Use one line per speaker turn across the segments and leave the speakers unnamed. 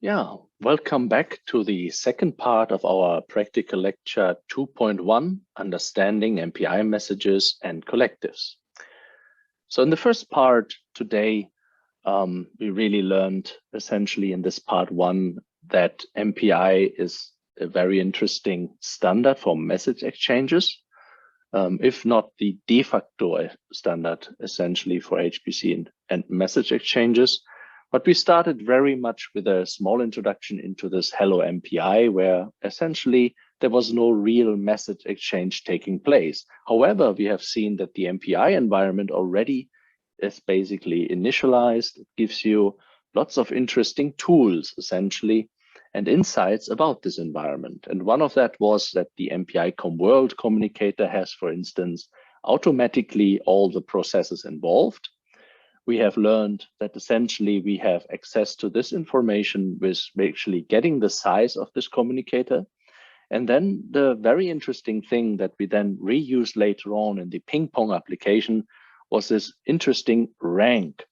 Yeah, welcome back to the second part of our practical lecture 2.1, Understanding MPI Messages and Collectives. So in the first part today, we really learned essentially in this part one that MPI is a very interesting standard for message exchanges, if not the de facto standard essentially for HPC and message exchanges. But we started very much with a small introduction into this Hello MPI, where essentially there was no real message exchange taking place. However, we have seen that the MPI environment already is basically initialized. It gives you lots of interesting tools, essentially, and insights about this environment. And one of that was that the MPI World communicator has, for instance, automatically all the processes involved. We have learned that essentially we have access to this information with actually getting the size of this communicator. And then the very interesting thing that we then reused later on in the ping pong application was this interesting rank.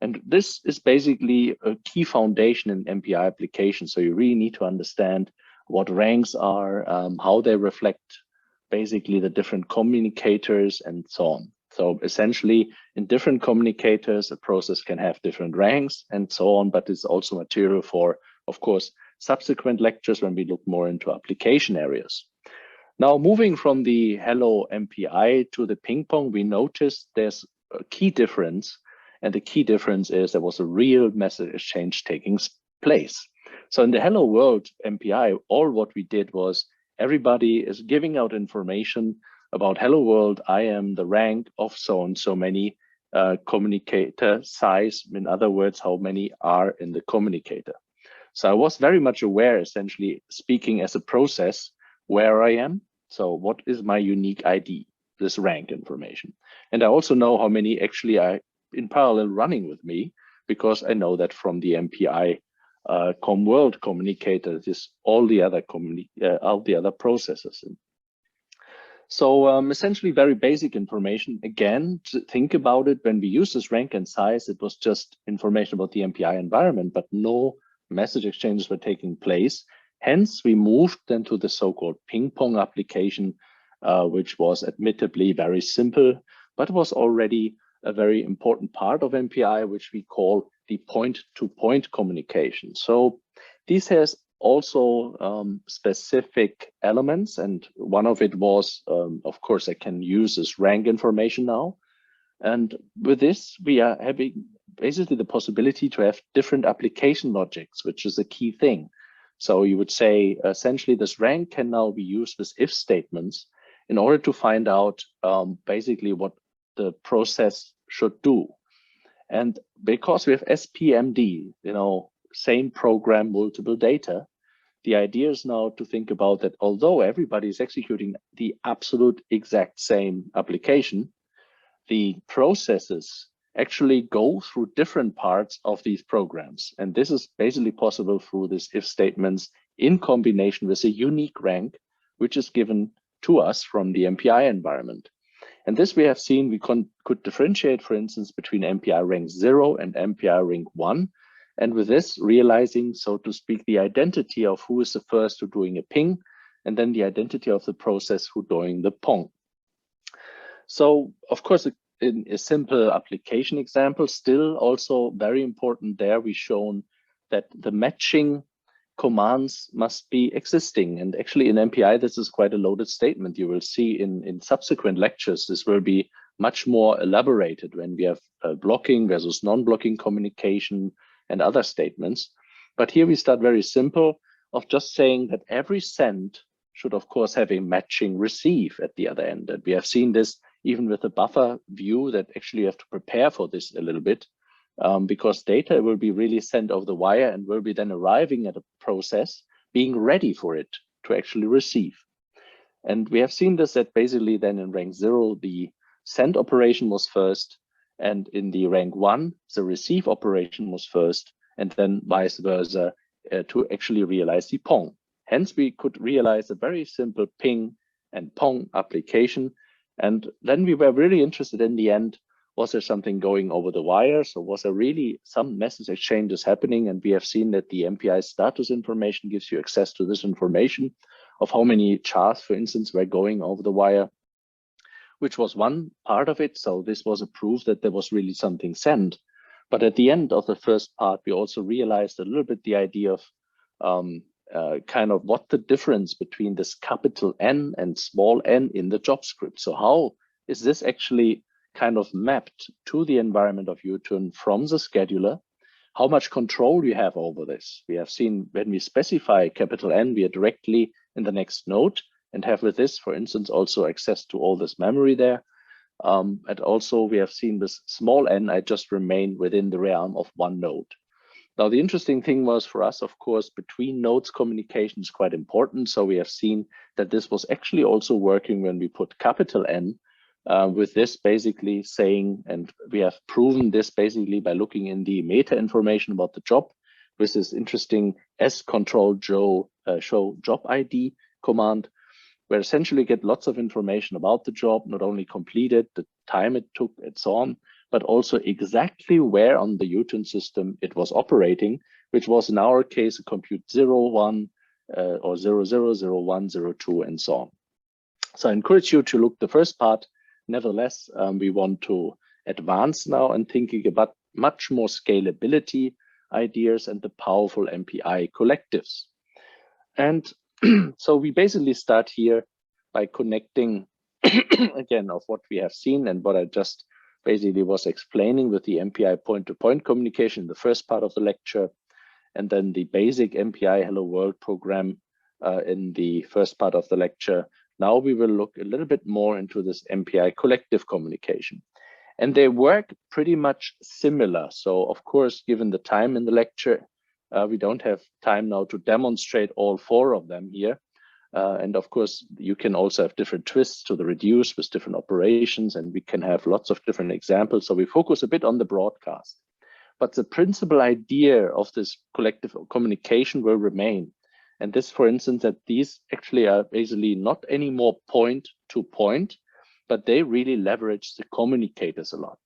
And this is basically a key foundation in MPI applications. So you really need to understand what ranks are, how they reflect basically the different communicators and so on. So essentially, in different communicators, a process can have different ranks and so on, but it's also material for, of course, subsequent lectures when we look more into application areas. Now, moving from the Hello MPI to the ping pong, we noticed there's a key difference. And the key difference is there was a real message exchange taking place. So in the Hello World MPI, all what we did was everybody is giving out information about Hello World, I am the rank of so and so many communicator size. In other words, how many are in the communicator. So I was very much aware, essentially speaking as a process, where I am. So what is my unique ID, this rank information. And I also know how many actually are in parallel running with me, because I know that from the MPI World communicator, this all the other processes. So essentially very basic information. Again, to think about it, when we use this rank and size, it was just information about the MPI environment, but no message exchanges were taking place. Hence, we moved then to the so-called ping pong application, which was admittedly very simple, but was already a very important part of MPI, which we call the point-to-point communication. So this has also specific elements, and one of it was, of course, I can use this rank information now. And with this, we are having basically the possibility to have different application logics, which is a key thing. So you would say, essentially, this rank can now be used with if statements in order to find out basically what the process should do. And because we have SPMD, same program, multiple data, the idea is now to think about that although everybody is executing the absolute exact same application, the processes actually go through different parts of these programs. And this is basically possible through these if statements in combination with a unique rank, which is given to us from the MPI environment. And this we have seen we could differentiate, for instance, between MPI rank 0 and MPI rank 1. And with this, realizing, so to speak, the identity of who is the first to doing a ping, and then the identity of the process who doing the pong. So, of course, in a simple application example, still also very important there, we've shown that the matching commands must be existing. And actually in MPI, this is quite a loaded statement. You will see in subsequent lectures, this will be much more elaborated when we have blocking versus non-blocking communication and other statements. But here we start very simple of just saying that every send should, of course, have a matching receive at the other end. And we have seen this even with the buffer view that actually you have to prepare for this a little bit. Because data will be really sent over the wire and will be then arriving at a process being ready for it to actually receive. And we have seen this that basically then in rank 0, the send operation was first, and in the rank 1, the receive operation was first, and then vice versa to actually realize the pong. Hence, we could realize a very simple ping and pong application. And then we were really interested in the end, Was there something going over the wire? So was there really some message exchanges happening? And we have seen that the MPI status information gives you access to this information of how many charts, for instance, were going over the wire, which was one part of it. So this was a proof that there was really something sent. But at the end of the first part, we also realized a little bit the idea of kind of what the difference between this capital N and small n in the job script. So how is this actually kind of mapped to the environment of U-turn from the scheduler? How much control you have over this? We have seen when we specify capital N, we are directly in the next node and have with this, for instance, also access to all this memory there. And also we have seen this small n, I just remain within the realm of one node. Now, the interesting thing was for us, of course, between nodes communication is quite important. So we have seen that this was actually also working when we put capital N with this basically saying, and we have proven this basically by looking in the meta information about the job with this interesting s-control show job ID command, where essentially get lots of information about the job, not only completed, the time it took, and so on, but also exactly where on the U-turn system it was operating, which was in our case a compute 01 or 0001, 02, and so on. So I encourage you to look the first part. Nevertheless, we want to advance now and thinking about much more scalability ideas and the powerful MPI collectives. And so we basically start here by connecting again of what we have seen and what I just basically was explaining with the MPI point-to-point communication in the first part of the lecture, and then the basic MPI Hello World program in the first part of the lecture. Now we will look a little bit more into this MPI collective communication. And they work pretty much similar. So of course, given the time in the lecture, we don't have time now to demonstrate all four of them here. And of course, you can also have different twists to the reduce with different operations, and we can have lots of different examples. So we focus a bit on the broadcast. But the principal idea of this collective communication will remain. And this, for instance, that these actually are basically not anymore point to point, but they really leverage the communicators a lot.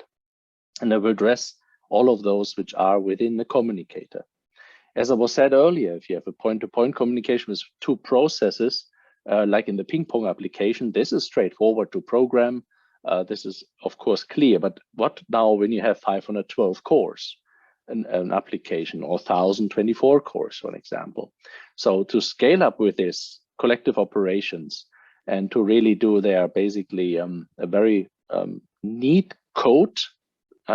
And I will address all of those which are within the communicator. As I was said earlier, if you have a point-to-point communication with two processes, like in the ping pong application, this is straightforward to program. This is, of course, clear. But what now when you have 512 cores, an application, or 1024 cores, for example? So to scale up with this collective operations and to really do their basically a very neat code,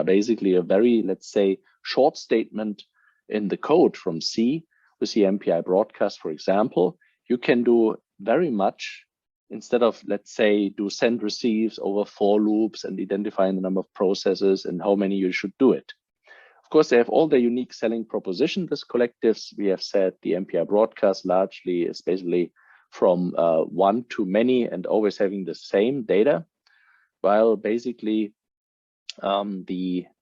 basically a very, let's say, short statement in the code from C with the MPI broadcast, for example, you can do very much instead of, let's say, do send receives over 4 loops and identifying the number of processes and how many you should do it. Of course, they have all their unique selling proposition, this collectives. We have said the MPI broadcast largely is basically from one to many and always having the same data, while basically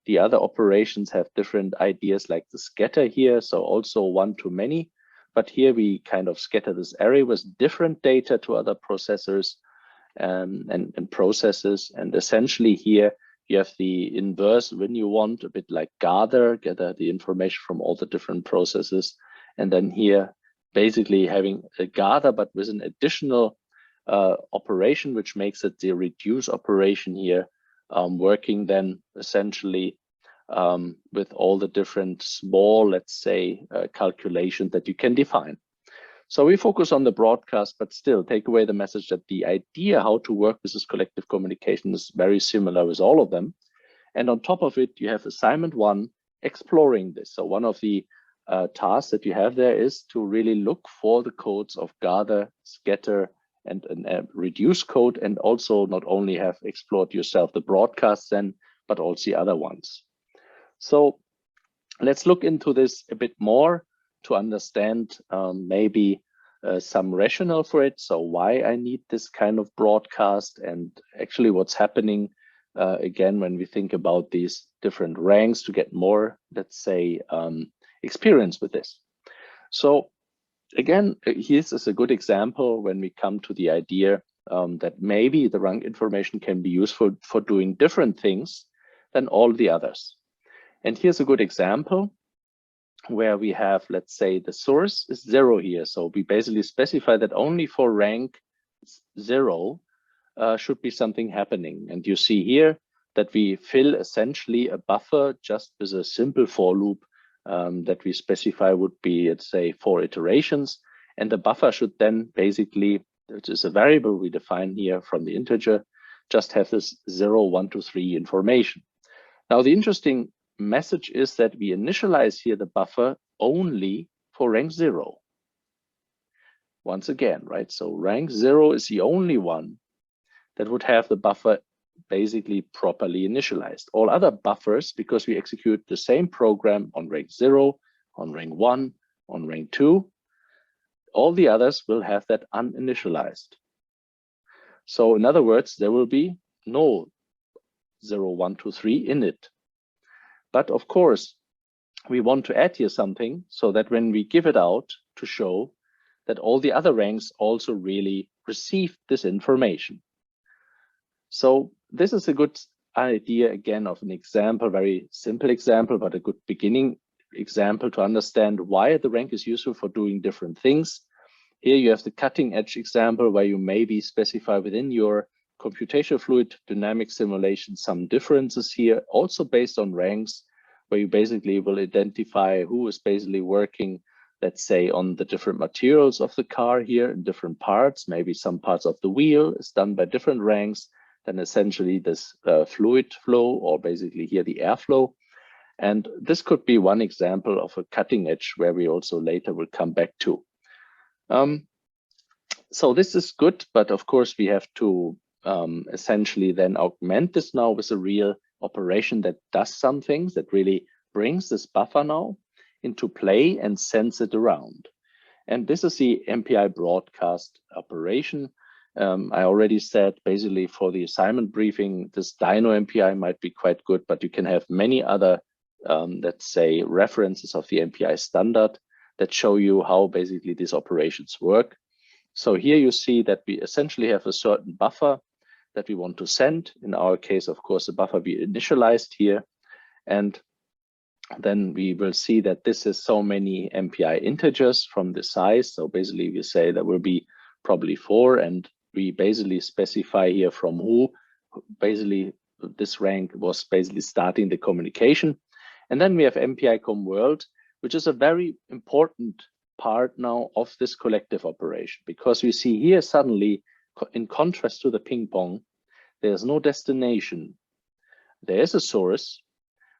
the other operations have different ideas like the scatter here, so also one to many. But here we kind of scatter this array with different data to other processors and processes. And essentially here you have the inverse when you want, a bit like gather the information from all the different processes. And then here basically having a gather, but with an additional operation, which makes it the reduce operation here, working then essentially with all the different small, let's say, calculations that you can define. So we focus on the broadcast, but still take away the message that the idea how to work with this collective communication is very similar with all of them. And on top of it, you have assignment 1, exploring this. So one of the tasks that you have there is to really look for the codes of gather, scatter, and reduce code, and also not only have explored yourself the broadcast then, but also the other ones. So let's look into this a bit more to understand maybe some rationale for it. So why I need this kind of broadcast and actually what's happening again when we think about these different ranks to get more, let's say, experience with this. So again, here's a good example when we come to the idea that maybe the rank information can be useful for doing different things than all the others. And here's a good example where we have, let's say, the source is 0 here. So we basically specify that only for rank 0 should be something happening. And you see here that we fill essentially a buffer just with a simple for loop that we specify would be, let's say, 4 iterations. And the buffer should then basically, which is a variable we define here from the integer, just have this 0, 1, 2, 3 information. Now, the interesting message is that we initialize here the buffer only for rank 0. Once again, right? So rank 0 is the only one that would have the buffer basically properly initialized. All other buffers, because we execute the same program on rank 0, on rank 1, on rank 2, all the others will have that uninitialized. So in other words, there will be no 0, 1, 2, 3 in it. But of course, we want to add here something so that when we give it out to show that all the other ranks also really receive this information. So this is a good idea, again, of an example, very simple example, but a good beginning example to understand why the rank is useful for doing different things. Here you have the cutting edge example where you maybe specify within your computational fluid dynamic simulation some differences here, also based on ranks, where you basically will identify who is basically working, let's say, on the different materials of the car here in different parts. Maybe some parts of the wheel is done by different ranks than essentially this fluid flow, or basically here the airflow. And this could be one example of a cutting edge where we also later will come back to. So this is good, but of course we have to essentially then augment this now with a real operation that does some things, that really brings this buffer now into play and sends it around. And this is the MPI Broadcast Operation. I already said basically for the assignment briefing, this Dino MPI might be quite good, but you can have many other, let's say, references of the MPI standard that show you how basically these operations work. So here you see that we essentially have a certain buffer that we want to send. In our case, of course, the buffer we initialized here. And then we will see that this is so many MPI integers from the size. So basically we say there will be probably 4, and we basically specify here from who basically this rank was basically starting the communication. And then we have MPI Com World, which is a very important part now of this collective operation, because we see here suddenly, in contrast to the ping pong, there's no destination. There is a source,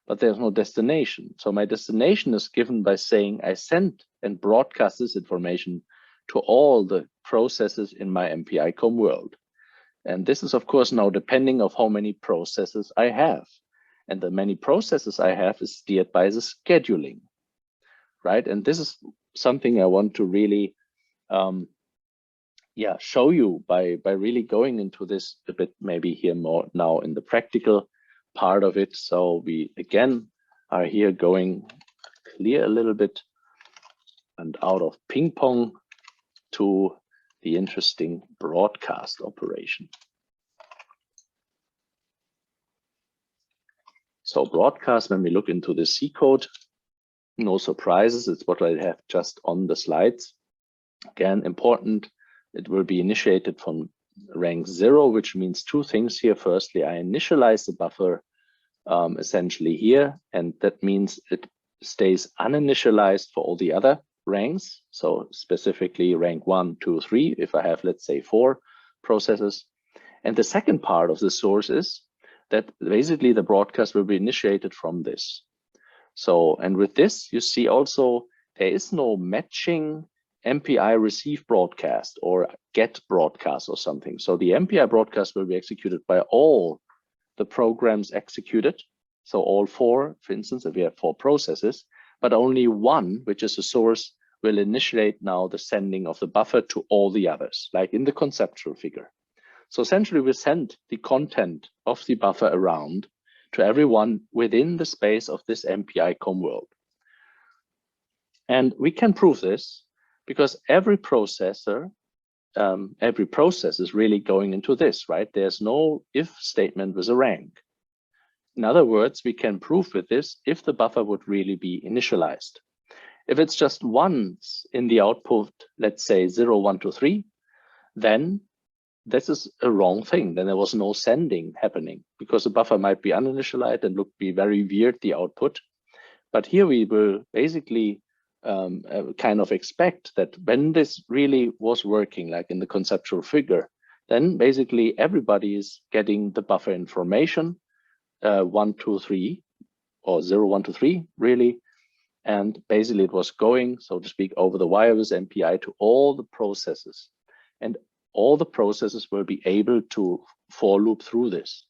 but there's no destination. So my destination is given by saying I send and broadcast this information to all the processes in my MPI Com world. And this is, of course, now depending on how many processes I have. And the many processes I have is steered by the scheduling, right? And this is something I want to really show you by really going into this a bit, maybe here more now in the practical part of it. So we again are here going clear a little bit and out of ping pong to the interesting broadcast operation. So broadcast, when we look into the C code, no surprises, it's what I have just on the slides. Again, important, it will be initiated from rank 0, which means 2 things here. Firstly, I initialize the buffer essentially here, and that means it stays uninitialized for all the other ranks. So specifically rank 1, 2, 3, if I have, let's say, 4 processes. And the second part of the source is that basically the broadcast will be initiated from this. So, and with this, you see also there is no matching MPI receive broadcast or get broadcast or something. So the MPI broadcast will be executed by all the programs executed. So all 4, for instance, if we have 4 processes, but only 1, which is a source, will initiate now the sending of the buffer to all the others, like in the conceptual figure. So essentially we send the content of the buffer around to everyone within the space of this MPI Com world. And we can prove this because every process is really going into this, right? There's no if statement with a rank. In other words, we can prove with this if the buffer would really be initialized. If it's just once in the output, let's say 0, 1, 2, 3, then this is a wrong thing. Then there was no sending happening because the buffer might be uninitialized and look be very weird, the output. But here we will basically kind of expect that when this really was working, like in the conceptual figure, then basically everybody is getting the buffer information, 1, 2, 3, or 0, 1, 2, 3, really. And basically it was going, so to speak, over the wire with MPI to all the processes. And all the processes will be able to for loop through this.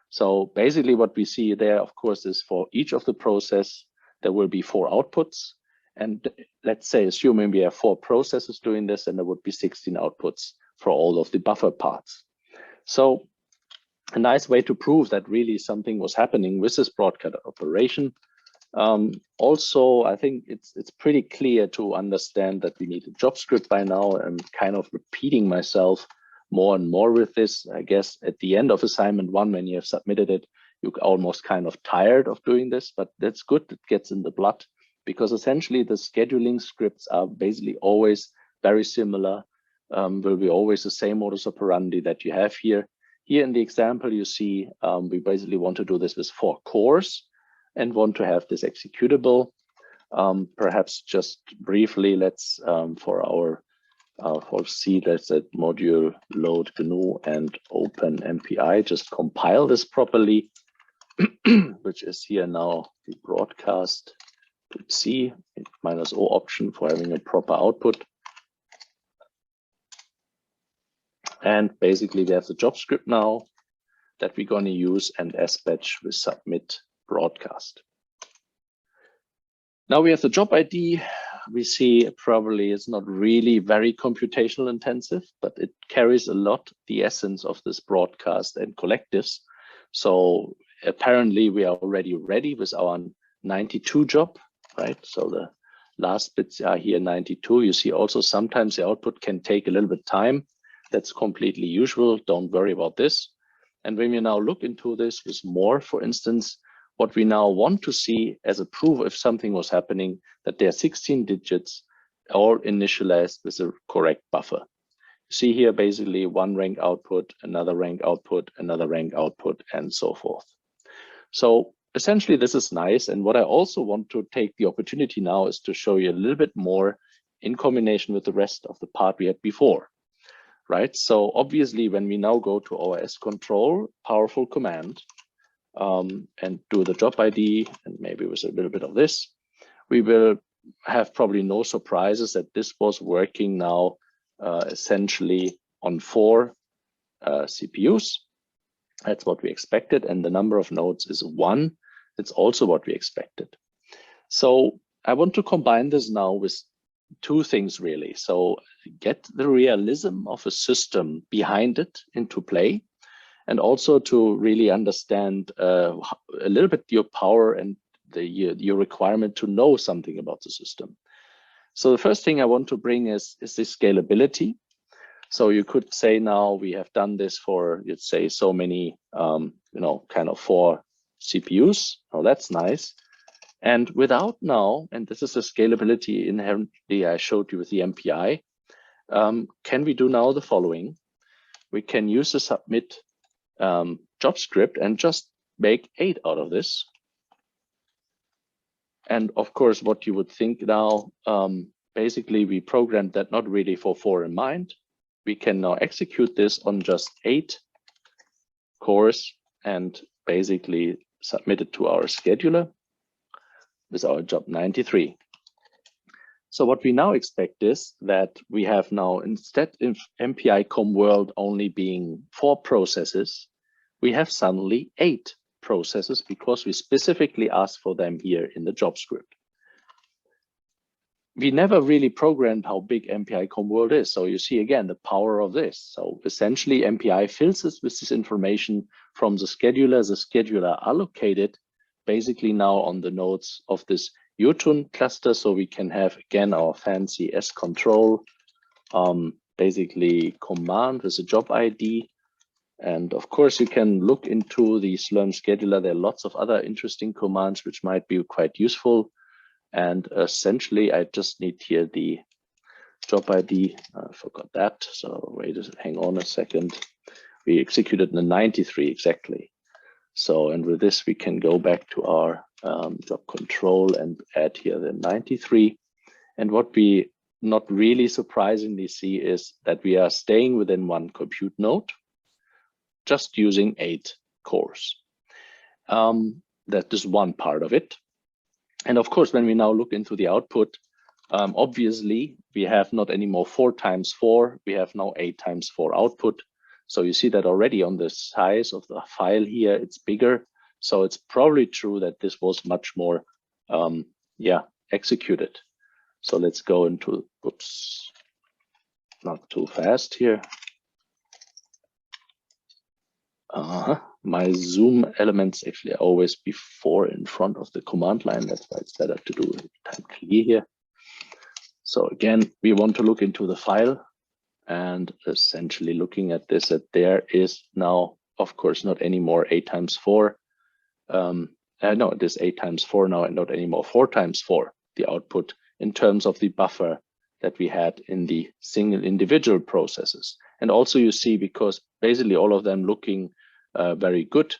So basically what we see there, of course, is for each of the process, there will be 4 outputs. And let's say, assuming we have 4 processes doing this, and there would be 16 outputs for all of the buffer parts. So a nice way to prove that really something was happening with this broadcast operation. Also, I think it's pretty clear to understand that we need a job script by now. I'm kind of repeating myself more and more with this. I guess at the end of assignment 1, when you have submitted it, you're almost kind of tired of doing this, but that's good. It gets in the blood because essentially the scheduling scripts are basically always very similar, will be always the same modus operandi that you have here. Here in the example, you see we basically want to do this with 4 cores and want to have this executable. Perhaps just briefly, let's for our for C, let's set module load GNU and OpenMPI, just compile this properly, which is here now the broadcast C -O option for having a proper output. And basically we have the job script now that we're going to use and SBatch with submit broadcast. Now we have the job ID. We see probably it's not really very computational intensive, but it carries a lot the essence of this broadcast and collectives. So apparently we are already ready with our 92 job, right? So the last bits are here 92. You see also sometimes the output can take a little bit time. That's completely usual. Don't worry about this. And when we now look into this with more, for instance, what we now want to see as a proof if something was happening, that there are 16 digits all initialized with the correct buffer. You see here basically one rank output, another rank output, another rank output, and so forth. So essentially this is nice. And what I also want to take the opportunity now is to show you a little bit more in combination with the rest of the part we had before. Right, so obviously when we now go to our S control, powerful command, and do the job ID, and maybe with a little bit of this, we will have probably no surprises that this was working now essentially on 4 CPUs. That's what we expected, and the number of nodes is 1. It's also what we expected. So I want to combine this now with 2 things really. So get the realism of a system behind it into play, and also to really understand a little bit your power and your requirement to know something about the system. So the first thing I want to bring is this scalability. So you could say now we have done this for, let's say, so many, kind of 4 CPUs. Oh, that's nice. And without now, and this is the scalability inherently I showed you with the MPI, can we do now the following? We can use the submit job script and just make 8 out of this. And of course, what you would think now, basically we programmed that not really for 4 in mind. We can now execute this on just 8 cores and basically submit it to our scheduler with our job 93. So what we now expect is that we have now, instead of MPI com world only being 4 processes, we have suddenly 8 processes because we specifically asked for them here in the job script. We never really programmed how big MPI com world is. So you see again the power of this. So essentially MPI fills us with this information from the scheduler. The scheduler allocated basically now on the nodes of this Utun cluster, so we can have again our fancy S control, basically command with a job ID, And of course, you can look into the Slurm scheduler. There are lots of other interesting commands which might be quite useful. And essentially, I just need here the job ID. I forgot that. So hang on a second. We executed the 93 exactly. So, and with this, we can go back to our job control and add here the 93. And what we not really surprisingly see is that we are staying within one compute node, just using 8 cores. That is one part of it. And of course, when we now look into the output, obviously, we have not anymore 4 times 4, we have now 8 times 4 output. So you see that already on the size of the file here, it's bigger. So it's probably true that this was much more executed. So let's go into, oops, not too fast here. My zoom elements actually are always before in front of the command line. That's why it's better to do it time clear here. So again, we want to look into the file and essentially looking at this, that there is now, of course, not anymore 8 times 4. No, it is 8 times 4 now and not anymore 4 times 4, the output in terms of the buffer that we had in the single individual processes. And also you see, because basically all of them looking very good,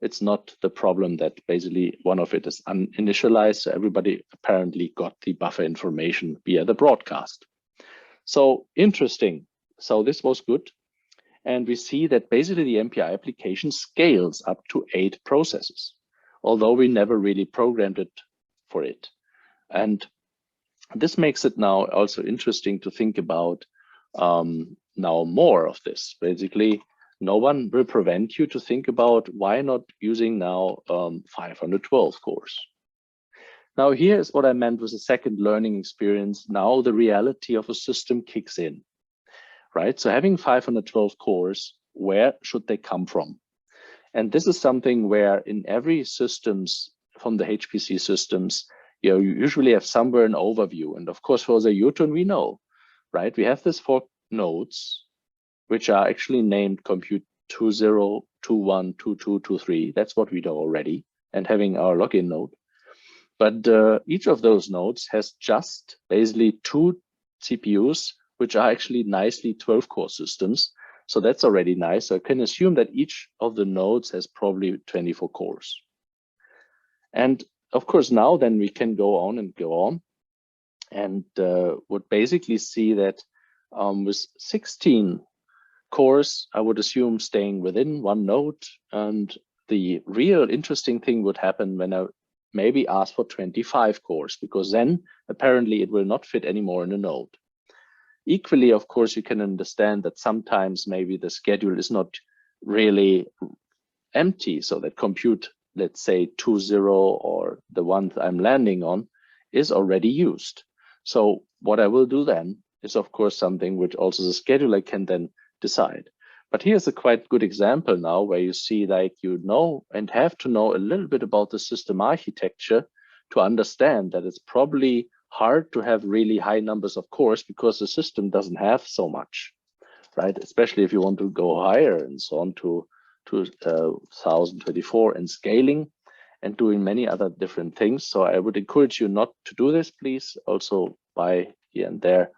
it's not the problem that basically one of it is uninitialized. So everybody apparently got the buffer information via the broadcast. So interesting. So this was good. And we see that basically the MPI application scales up to 8 processes, although we never really programmed it for it. And this makes it now also interesting to think about now more of this. Basically, no one will prevent you to think about why not using now 512 cores. Now here's what I meant with the second learning experience. Now the reality of a system kicks in, right? So having 512 cores, where should they come from? And this is something where in every systems from the HPC systems, you usually have somewhere an overview. And of course, for the Uton, we know, right? We have these 4 nodes, which are actually named compute 20, 21, 22, 23. That's what we know already, and having our login node. But each of those nodes has just basically 2 CPUs, which are actually nicely 12-core systems. So that's already nice. So I can assume that each of the nodes has probably 24 cores. And of course, now then we can go on and would basically see that with 16 cores, I would assume staying within one node. And the real interesting thing would happen when I maybe ask for 25 cores, because then apparently it will not fit anymore in a node. Equally, of course, you can understand that sometimes maybe the schedule is not really empty, so that compute, let's say 20 or the one I'm landing on is already used. So what I will do then is of course something which also the scheduler can then decide. But here's a quite good example now where you see like you know and have to know a little bit about the system architecture to understand that it's probably hard to have really high numbers of cores because the system doesn't have so much, right? Especially if you want to go higher and so on to 1024 and scaling and doing many other different things. So I would encourage you not to do this, please. Also by here and there,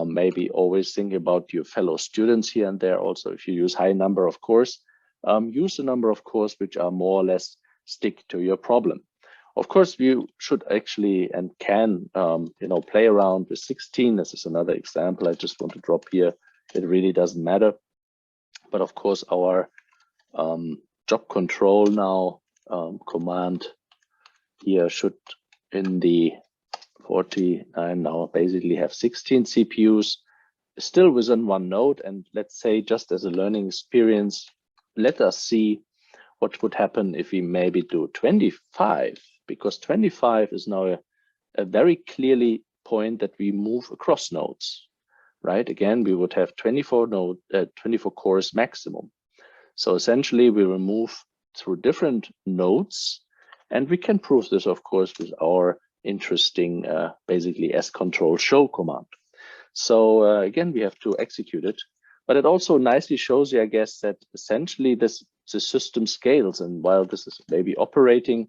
maybe always think about your fellow students here and there. Also, if you use high number of cores, use the number of cores which are more or less stick to your problem. Of course, you should actually and can play around with 16. This is another example I just want to drop here. It really doesn't matter. But of course, our job control now command here should in the 49 now basically have 16 CPUs still within one node. And let's say just as a learning experience, let us see what would happen if we maybe do 25, because 25 is now a very clearly point that we move across nodes, right? Again, we would have 24 cores maximum. So essentially we will move through different nodes, and we can prove this, of course, with our interesting basically scontrol show command. So again, we have to execute it. But it also nicely shows you, I guess, that essentially the system scales. And while this is maybe operating,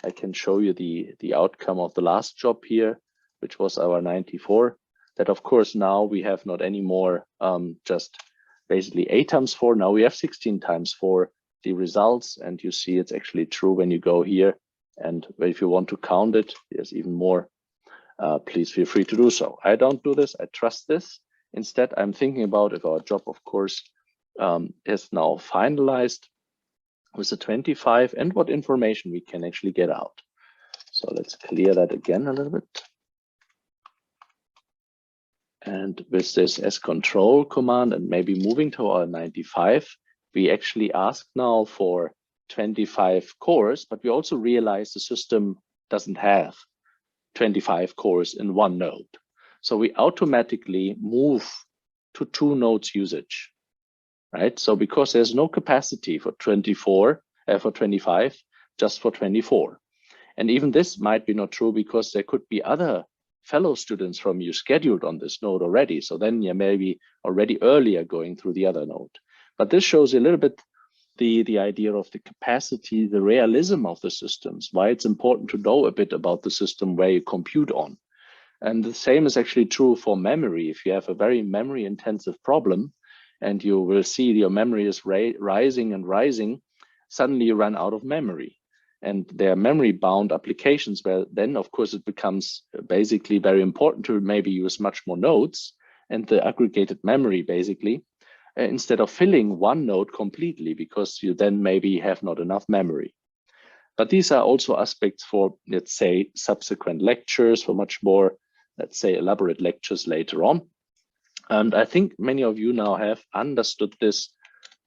I can show you the outcome of the last job here, which was our 94. That of course now we have not anymore just basically 8 times 4. Now we have 16 times 4 the results, and you see it's actually true when you go here. And if you want to count it, there's even more. Please feel free to do so. I don't do this. I trust this. Instead, I'm thinking about if our job, of course, is now finalized with the 25 and what information we can actually get out. So let's clear that again a little bit. And with this as control command and maybe moving to our 95, we actually ask now for 25 cores, but we also realize the system doesn't have 25 cores in one node. So we automatically move to 2 nodes usage, right? So because there's no capacity for 25, just for 24. And even this might be not true because there could be other fellow students from you scheduled on this node already. So then you may be already earlier going through the other node. But this shows you a little bit the idea of the capacity, the realism of the systems, why it's important to know a bit about the system where you compute on. And the same is actually true for memory. If you have a very memory intensive problem and you will see your memory is rising and rising, suddenly you run out of memory. And there are memory bound applications where then of course it becomes basically very important to maybe use much more nodes and the aggregated memory basically, instead of filling one node completely, because you then maybe have not enough memory. But these are also aspects for, let's say, subsequent lectures, for much more, let's say, elaborate lectures later on. And I think many of you now have understood this,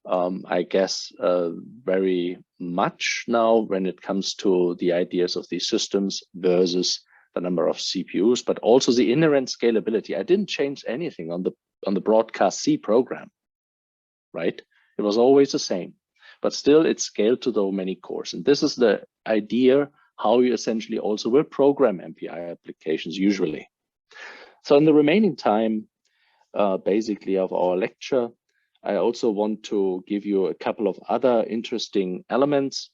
I guess, very much now when it comes to the ideas of these systems versus the number of CPUs, but also the inherent scalability. I didn't change anything on the broadcast C program, right? It was always the same, but still it's scaled to so many cores. And this is the idea how you essentially also will program MPI applications usually. So in the remaining time, basically of our lecture, I also want to give you a couple of other interesting elements,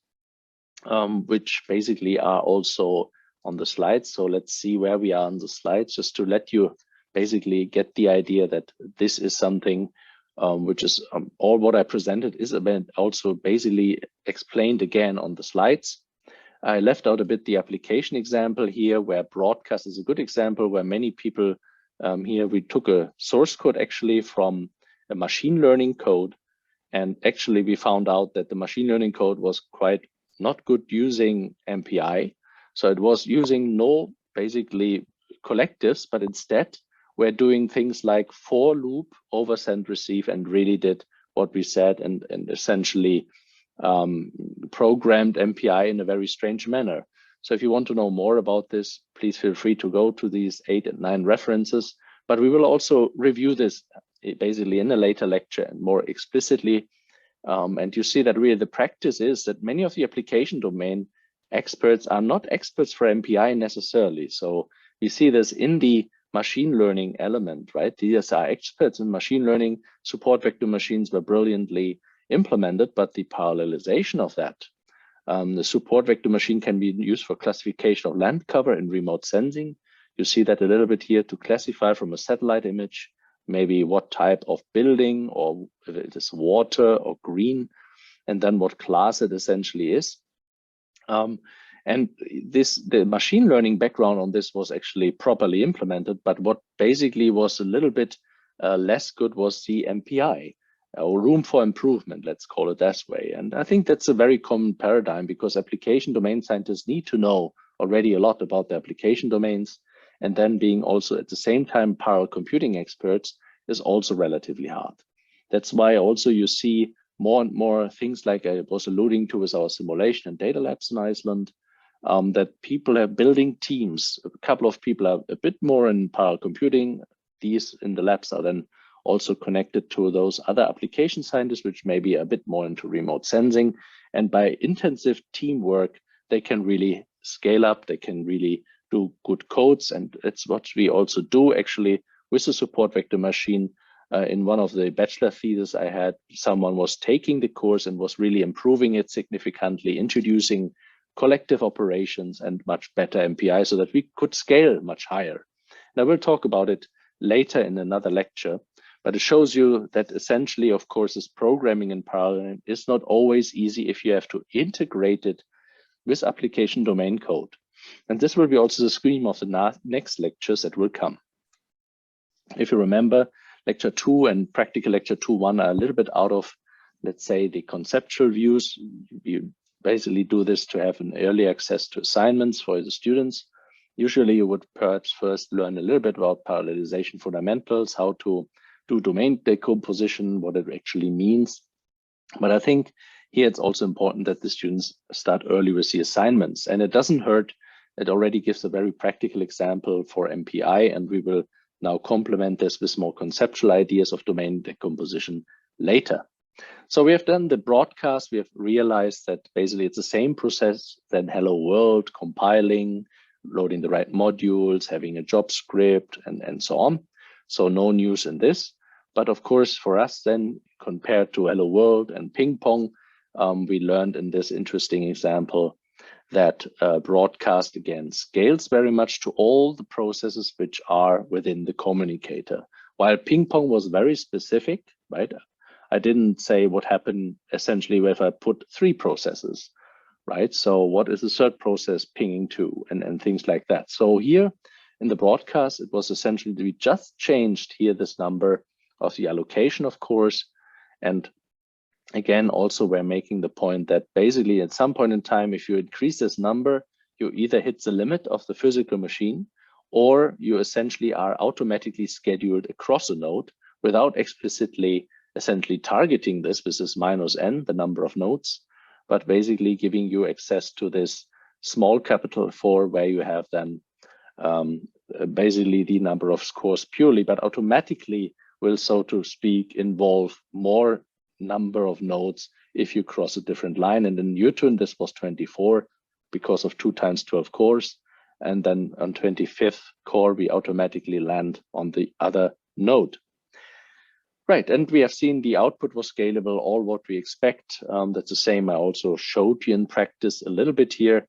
which basically are also on the slides. So let's see where we are on the slides, just to let you basically get the idea that this is something which is all what I presented is also basically explained again on the slides. I left out a bit the application example here, where broadcast is a good example, where many people here, we took a source code actually from a machine learning code. And actually we found out that the machine learning code was quite not good using MPI. So it was using no basically collectives, but instead we're doing things like for loop, over send receive, and really did what we said and essentially programmed MPI in a very strange manner. So if you want to know more about this, please feel free to go to these 8 and 9 references, but we will also review this basically in a later lecture and more explicitly. And you see that really the practice is that many of the application domain experts are not experts for MPI necessarily. So you see this in the machine learning element, right? These are experts in machine learning. Support vector machines were brilliantly implemented, but the parallelization of that, the support vector machine can be used for classification of land cover in remote sensing. You see that a little bit here to classify from a satellite image, maybe what type of building, or if it is water or green, and then what class it essentially is. And the machine learning background on this was actually properly implemented, but what basically was a little bit less good was the MPI, or room for improvement, let's call it that way. And I think that's a very common paradigm, because application domain scientists need to know already a lot about the application domains, and then being also at the same time parallel computing experts is also relatively hard. That's why also you see more and more things like I was alluding to with our simulation and data labs in Iceland, that people are building teams. A couple of people are a bit more in parallel computing. These in the labs are then also connected to those other application scientists, which may be a bit more into remote sensing. And by intensive teamwork, they can really scale up, they can really do good codes. And it's what we also do actually with the support vector machine, in one of the bachelor thesis I had, someone was taking the course and was really improving it significantly, introducing collective operations and much better MPI so that we could scale much higher. And I will talk about it later in another lecture, but it shows you that essentially, of course, this programming in parallel is not always easy if you have to integrate it with application domain code. And this will be also the theme of the next lectures that will come. If you remember, lecture 2 and practical lecture 2.1 are a little bit out of, let's say, the conceptual views. You basically do this to have an early access to assignments for the students. Usually you would perhaps first learn a little bit about parallelization fundamentals, how to do domain decomposition, what it actually means. But I think here it's also important that the students start early with the assignments, and it doesn't hurt. It already gives a very practical example for MPI, and we will now complement this with more conceptual ideas of domain decomposition later. So we have done the broadcast. We have realized that basically it's the same process than Hello World, compiling, loading the right modules, having a job script, and so on. So no news in this. But of course, for us then, compared to Hello World and Ping Pong, we learned in this interesting example that broadcast again scales very much to all the processes which are within the communicator. While Ping Pong was very specific, right? I didn't say what happened essentially if I put 3 processes, right? So what is the third process pinging to and things like that. So here in the broadcast, it was essentially we just changed here this number of the allocation, of course. And again, also we're making the point that basically at some point in time, if you increase this number, you either hit the limit of the physical machine, or you essentially are automatically scheduled across a node without explicitly essentially targeting this with this -n, the number of nodes, but basically giving you access to this small capital 4 where you have then basically the number of scores purely, but automatically will, so to speak, involve more number of nodes if you cross a different line. And in Newton, this was 24 because of 2 times 12 cores. And then on 25th core, we automatically land on the other node. Right, and we have seen the output was scalable, all what we expect. That's the same I also showed you in practice a little bit here.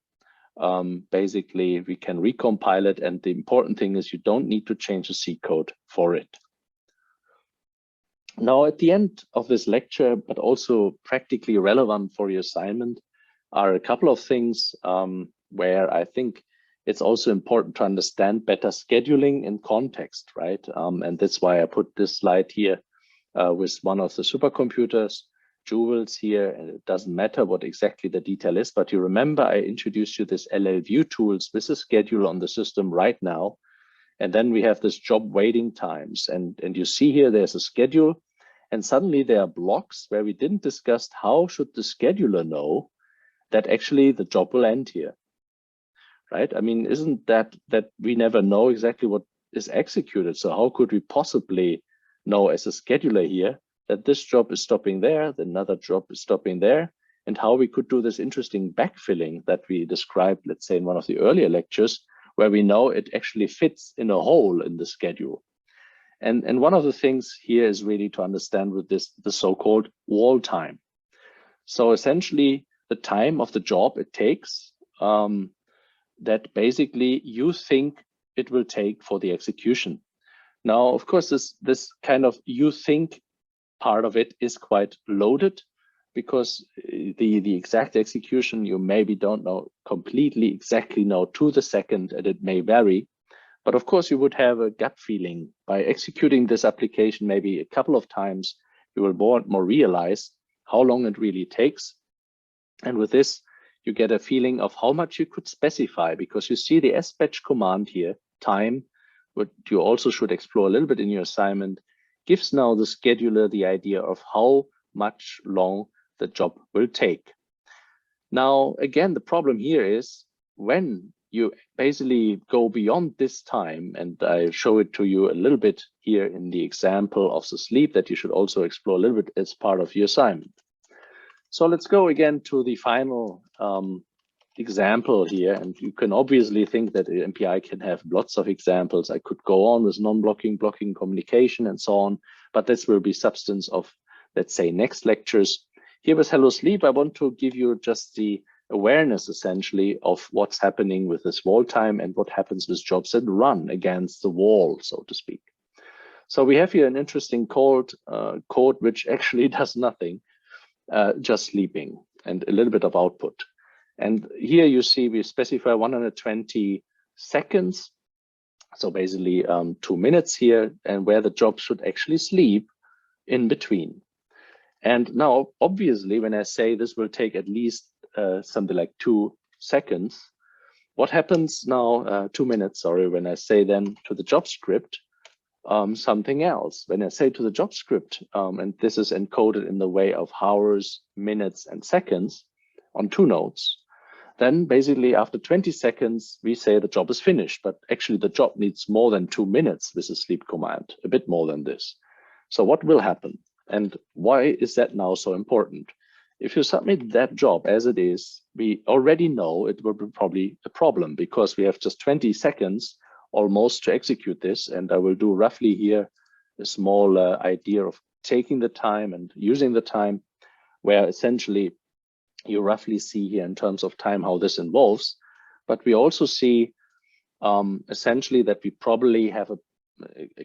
Basically, we can recompile it. And the important thing is you don't need to change the C code for it. Now, at the end of this lecture, but also practically relevant for your assignment, are a couple of things where I think it's also important to understand better scheduling in context, right? And that's why I put this slide here with one of the supercomputers, Jewels here, and it doesn't matter what exactly the detail is, but you remember I introduced you this LLView tools with a schedule on the system right now. And then we have this job waiting times. And you see here, there's a schedule. And suddenly there are blocks where we didn't discuss how should the scheduler know that actually the job will end here, right? I mean, isn't that we never know exactly what is executed? So how could we possibly know as a scheduler here that this job is stopping there, that another job is stopping there, and how we could do this interesting backfilling that we described, let's say in one of the earlier lectures, where we know it actually fits in a hole in the schedule. And one of the things here is really to understand with this, the so-called wall time. So essentially the time of the job it takes that basically you think it will take for the execution. Now, of course, this kind of you think part of it is quite loaded because the exact execution you maybe don't know completely exactly know to the second, and it may vary. But of course, you would have a gut feeling by executing this application maybe a couple of times, you will more realize how long it really takes. And with this, you get a feeling of how much you could specify, because you see the sbatch command here, time, what you also should explore a little bit in your assignment, gives now the scheduler the idea of how much long the job will take. Now, again, the problem here is when you basically go beyond this time, and I show it to you a little bit here in the example of the sleep that you should also explore a little bit as part of your assignment. So let's go again to the final example here, and you can obviously think that the MPI can have lots of examples. I could go on with non-blocking, blocking communication and so on, but this will be substance of, let's say, next lectures. Here with Hello Sleep, I want to give you just the awareness essentially of what's happening with this wall time and what happens with jobs that run against the wall, so to speak. So we have here an interesting code which actually does nothing, just sleeping and a little bit of output. And here you see we specify 120 seconds. So basically 2 minutes here, and where the job should actually sleep in between. And now, obviously, when I say this will take at least something like 2 seconds, what happens now, 2 minutes, sorry, when I say then to the job script, something else. When I say to the job script, and this is encoded in the way of hours, minutes, and seconds on 2 nodes, then basically after 20 seconds, we say the job is finished, but actually the job needs more than 2 minutes with a sleep command, a bit more than this. So what will happen? And why is that now so important? If you submit that job as it is, we already know it will be probably a problem because we have just 20 seconds almost to execute this. And I will do roughly here a small idea of taking the time and using the time, where essentially you roughly see here in terms of time how this involves. But we also see essentially that we probably have a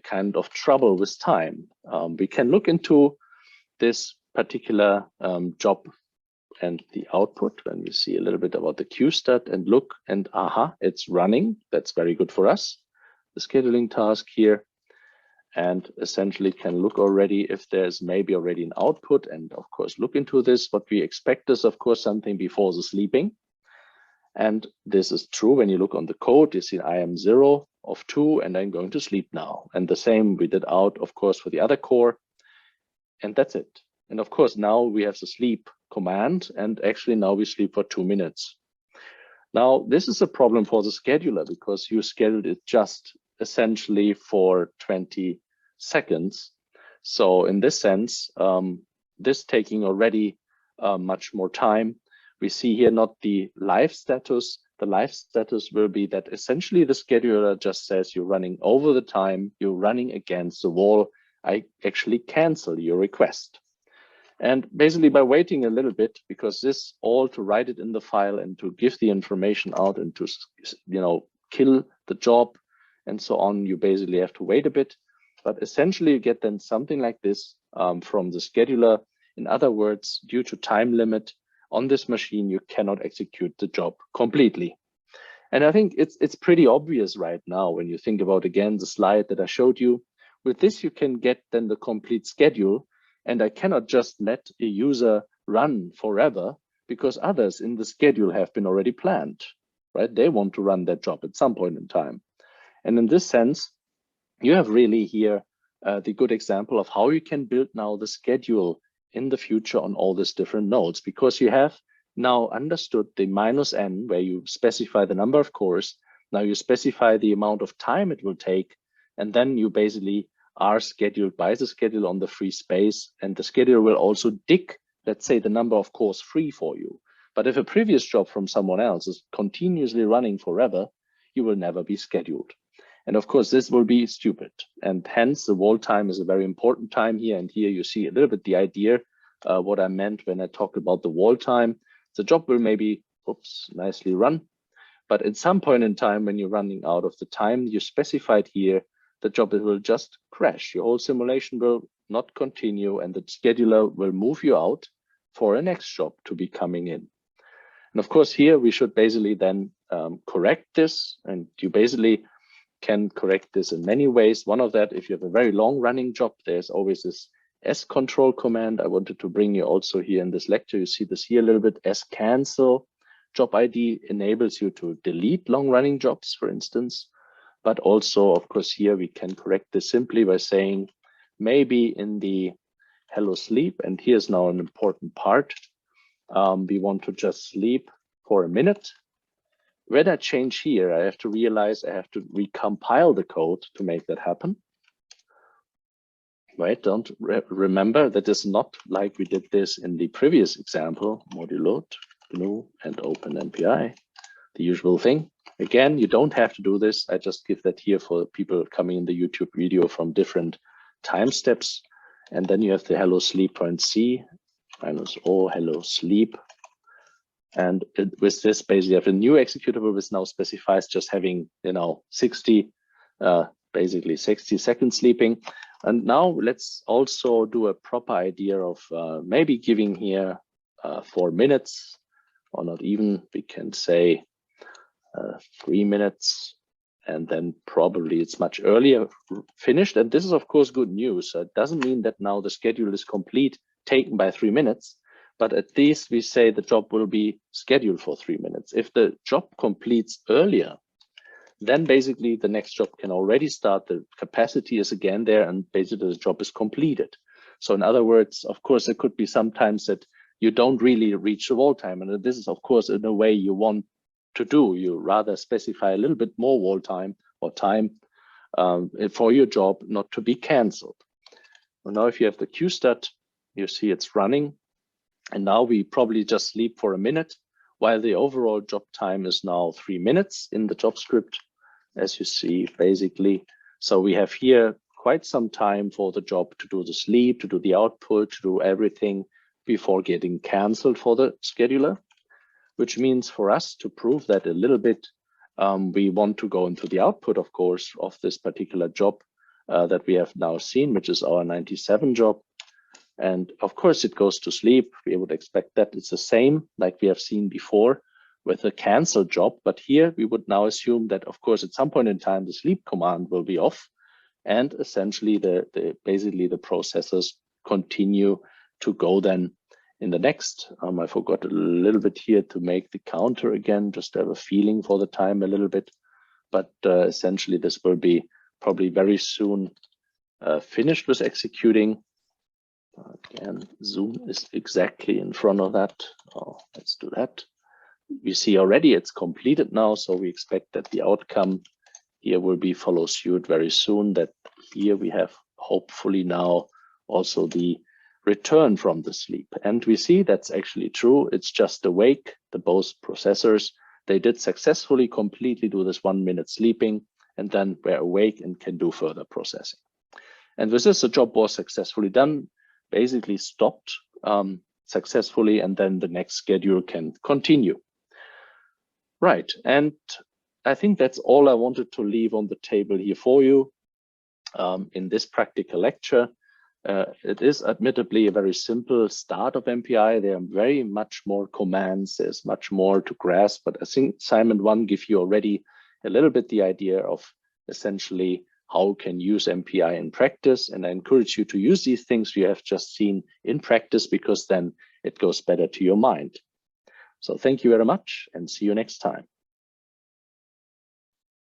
kind of trouble with time. We can look into this particular job and the output when we see a little bit about the QStat and look, and it's running. That's very good for us, the scheduling task here. And essentially can look already if there's maybe already an output, and of course look into this. What we expect is of course something before the sleeping. And this is true when you look on the code, you see I am 0 of 2 and I'm going to sleep now. And the same we did out, of course, for the other core. And that's it. And of course, now we have the sleep command, and actually now we sleep for 2 minutes. Now, this is a problem for the scheduler because you scheduled it just essentially for 20 seconds. So in this sense, this taking already much more time. We see here not the live status. The live status will be that essentially the scheduler just says you're running over the time, you're running against the wall. I actually cancel your request. And basically by waiting a little bit, because this all to write it in the file and to give the information out and to, kill the job and so on, you basically have to wait a bit. But essentially you get then something like this from the scheduler. In other words, due to time limit on this machine, you cannot execute the job completely. And I think it's pretty obvious right now when you think about, again, the slide that I showed you. With this, you can get then the complete schedule. And I cannot just let a user run forever because others in the schedule have been already planned, right? They want to run their job at some point in time. And in this sense, you have really here the good example of how you can build now the schedule in the future on all these different nodes, because you have now understood the -n, where you specify the number of cores. Now you specify the amount of time it will take, and then you basically are scheduled by the schedule on the free space, and the scheduler will also dig, let's say, the number of cores free for you. But if a previous job from someone else is continuously running forever, you will never be scheduled. And of course, this will be stupid. And hence the wall time is a very important time here. And here you see a little bit the idea, what I meant when I talked about the wall time. The job will maybe, nicely run. But at some point in time, when you're running out of the time you specified here, the job will just crash. Your whole simulation will not continue, and the scheduler will move you out for a next job to be coming in. And of course, here we should basically then correct this, and you basically can correct this in many ways. One of that, if you have a very long running job, there's always this S-control command. I wanted to bring you also here in this lecture. You see this here a little bit. S-cancel job ID enables you to delete long running jobs, for instance. But also, of course, here we can correct this simply by saying maybe in the hello sleep, and here's now an important part, we want to just sleep for a minute. When I change here, I have to realize I have to recompile the code to make that happen. Right, don't remember that is not like we did this in the previous example, modulo GNU and OpenMPI. the usual thing. Again, you don't have to do this. I just give that here for people coming in the YouTube video from different time steps. And then you have the hello sleep.c minus O hello sleep. And with this, basically, you have a new executable which now specifies just having, 60, basically 60 seconds sleeping. And now let's also do a proper idea of maybe giving here 4 minutes, or not even, we can say 3 minutes, and then probably it's much earlier finished. And this is, of course, good news. So it doesn't mean that now the schedule is complete, taken by 3 minutes, but at least we say the job will be scheduled for 3 minutes. If the job completes earlier, then basically the next job can already start. The capacity is again there, and basically the job is completed. So in other words, of course, it could be sometimes that you don't really reach the wall time. And this is, of course, in a way you want to do. You rather specify a little bit more wall time or time for your job not to be canceled. Well, now if you have the QStat, you see it's running. And now we probably just sleep for a minute, while the overall job time is now 3 minutes in the job script, as you see, basically. So we have here quite some time for the job to do the sleep, to do the output, to do everything before getting canceled for the scheduler, which means for us to prove that a little bit, we want to go into the output, of course, of this particular job that we have now seen, which is our 97 job. And of course, it goes to sleep. We would expect that it's the same like we have seen before with the cancel job. But here we would now assume that, of course, at some point in time, the sleep command will be off. And essentially, basically the processes continue to go then in the next. I forgot a little bit here to make the counter again, just to have a feeling for the time a little bit. But essentially, this will be probably very soon finished with executing. Again, Zoom is exactly in front of that. Oh, let's do that. You see already it's completed now, so we expect that the outcome here will be follow suit very soon, that here we have hopefully now also the return from the sleep. And we see that's actually true. It's just awake. The both processors, they did successfully completely do this 1 minute sleeping, and then we're awake and can do further processing. And with this, the job was successfully done, basically stopped successfully, and then the next schedule can continue. Right, and I think that's all I wanted to leave on the table here for you in this practical lecture. It is admittedly a very simple start of MPI. There are very much more commands. There's much more to grasp, but I think Simon 1 give you already a little bit the idea of essentially how you can use MPI in practice. And I encourage you to use these things you have just seen in practice, because then it goes better to your mind. So thank you very much and see you next time.